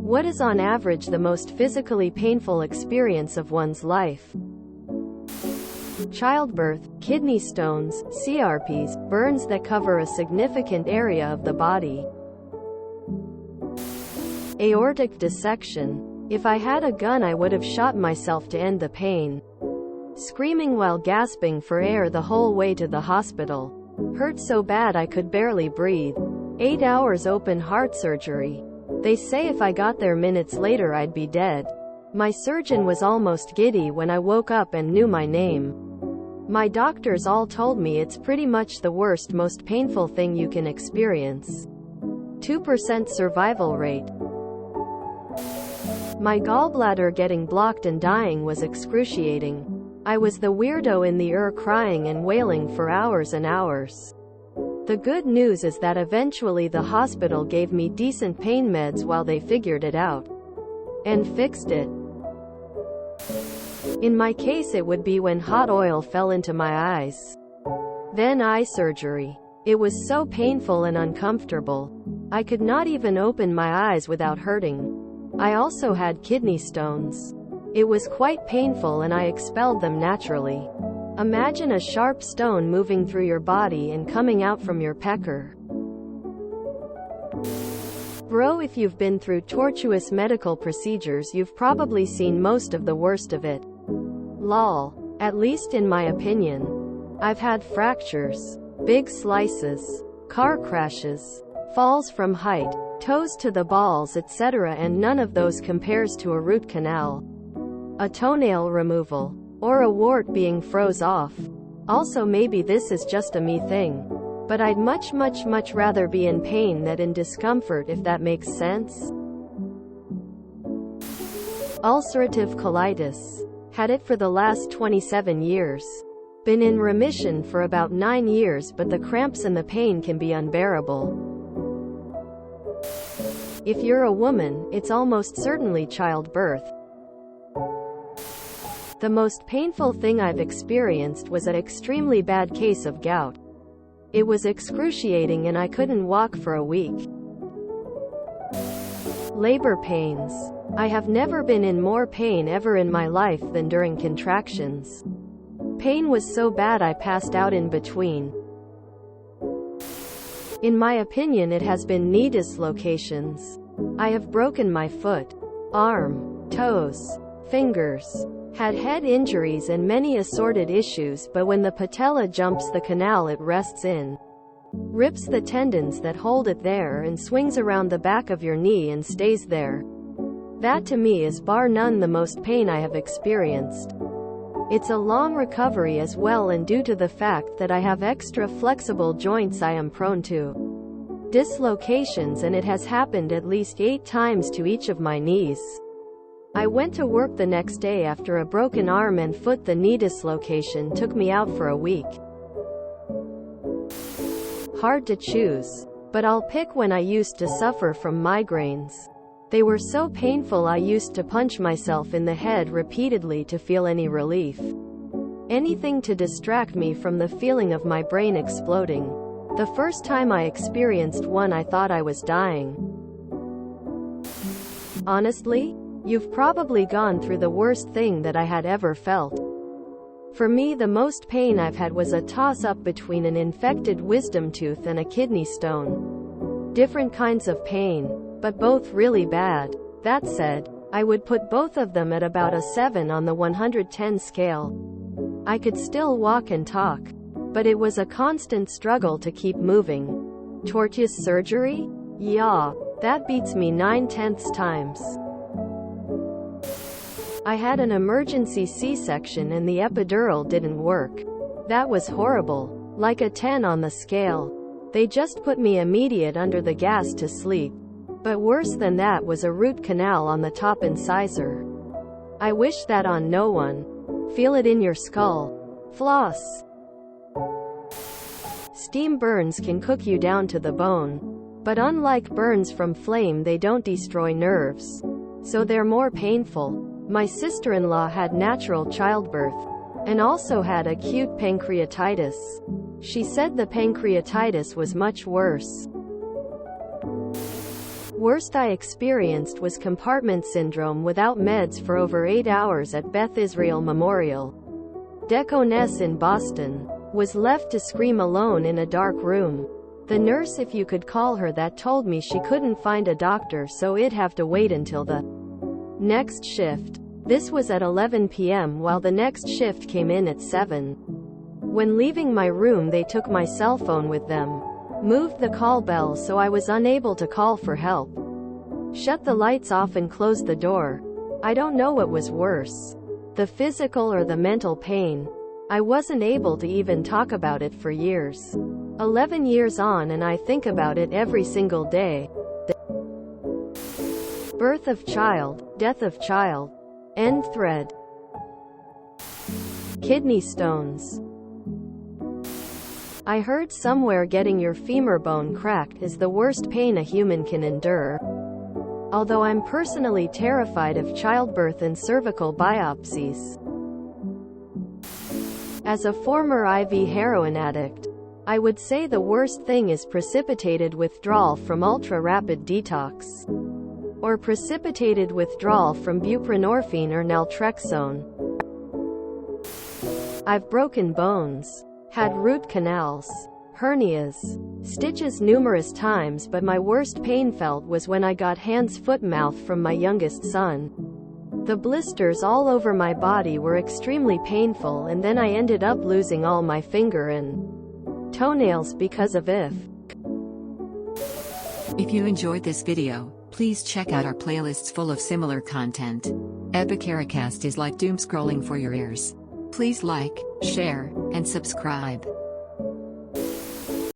What is on average the most physically painful experience of one's life? Childbirth, kidney stones, CRPs, burns that cover a significant area of the body. Aortic dissection. If I had a gun I would have shot myself to end the pain. Screaming while gasping for air the whole way to the hospital. Hurt so bad I could barely breathe. 8 hours open heart surgery. They say if I got there minutes later I'd be dead. My surgeon was almost giddy when I woke up and knew my name. My doctors all told me it's pretty much the worst, most painful thing you can experience. 2% survival rate. My gallbladder getting blocked and dying was excruciating. I was the weirdo in the crying and wailing for hours and hours. The good news is that eventually the hospital gave me decent pain meds while they figured it out. And fixed it. In my case it would be when hot oil fell into my eyes. Then eye surgery. It was so painful and uncomfortable. I could not even open my eyes without hurting. I also had kidney stones. It was quite painful and I expelled them naturally. Imagine a sharp stone moving through your body and coming out from your pecker. Bro, if you've been through tortuous medical procedures you've probably seen most of the worst of it. Lol. At least in my opinion. I've had fractures, big slices, car crashes, falls from height, toes to the balls, etc., and none of those compares to a root canal, a toenail removal, or a wart being froze off. Also maybe this is just a me thing, but I'd much rather be in pain than in discomfort, if that makes sense. Ulcerative colitis. Had it for the last 27 years. Been in remission for about 9 years, but the cramps and the pain can be unbearable. If you're a woman, it's almost certainly childbirth. The most painful thing I've experienced was an extremely bad case of gout. It was excruciating and I couldn't walk for a week. Labor pains. I have never been in more pain ever in my life than during contractions. Pain was so bad I passed out in between. In my opinion it has been knee dislocations. I have broken my foot, arm, toes, fingers, had head injuries and many assorted issues, but when the patella jumps the canal it rests in, rips the tendons that hold it there and swings around the back of your knee and stays there. That to me is bar none the most pain I have experienced. It's a long recovery as well, and due to the fact that I have extra flexible joints I am prone to dislocations, and it has happened at least 8 times to each of my knees. I went to work the next day after a broken arm and foot. The knee dislocation took me out for a week. Hard to choose, but I'll pick when I used to suffer from migraines. They were so painful I used to punch myself in the head repeatedly to feel any relief. Anything to distract me from the feeling of my brain exploding. The first time I experienced one I thought I was dying. Honestly, you've probably gone through the worst thing that I had ever felt. For me the most pain I've had was a toss-up between an infected wisdom tooth and a kidney stone. Different kinds of pain, but both really bad. That said, I would put both of them at about a 7 on the 110 scale. I could still walk and talk, but it was a constant struggle to keep moving. Tortuous surgery? Yeah, that beats me 9/10 times. I had an emergency C-section and the epidural didn't work. That was horrible. Like a 10 on the scale. They just put me immediate under the gas to sleep. But worse than that was a root canal on the top incisor. I wish that on no one. Feel it in your skull. Floss. Steam burns can cook you down to the bone. But unlike burns from flame they don't destroy nerves. So they're more painful. My sister-in-law had natural childbirth. And also had acute pancreatitis. She said the pancreatitis was much worse. Worst I experienced was compartment syndrome without meds for over 8 hours at Beth Israel Memorial. Deaconess in Boston. Was left to scream alone in a dark room. The nurse, if you could call her that, told me she couldn't find a doctor, so I'd have to wait until the next shift. This was at 11 p.m. while the next shift came in at 7. When leaving my room, they took my cell phone with them. Moved the call bell so I was unable to call for help. Shut the lights off and closed the door. I don't know what was worse, the physical or the mental pain. I wasn't able to even talk about it for years. 11 years on, and I think about it every single day. Birth of child, death of child. End thread. Kidney stones. I heard somewhere getting your femur bone cracked is the worst pain a human can endure. Although I'm personally terrified of childbirth and cervical biopsies. As a former IV heroin addict, I would say the worst thing is precipitated withdrawal from ultra-rapid detox. Or precipitated withdrawal from buprenorphine or naltrexone. I've broken bones. Had root canals. Hernias. Stitches numerous times, but my worst pain felt was when I got hands, foot, mouth from my youngest son. The blisters all over my body were extremely painful, and then I ended up losing all my finger and toenails because of it. If you enjoyed this video, please check out our playlists full of similar content. Epicaricast is like doom scrolling for your ears. Please like, share, and subscribe.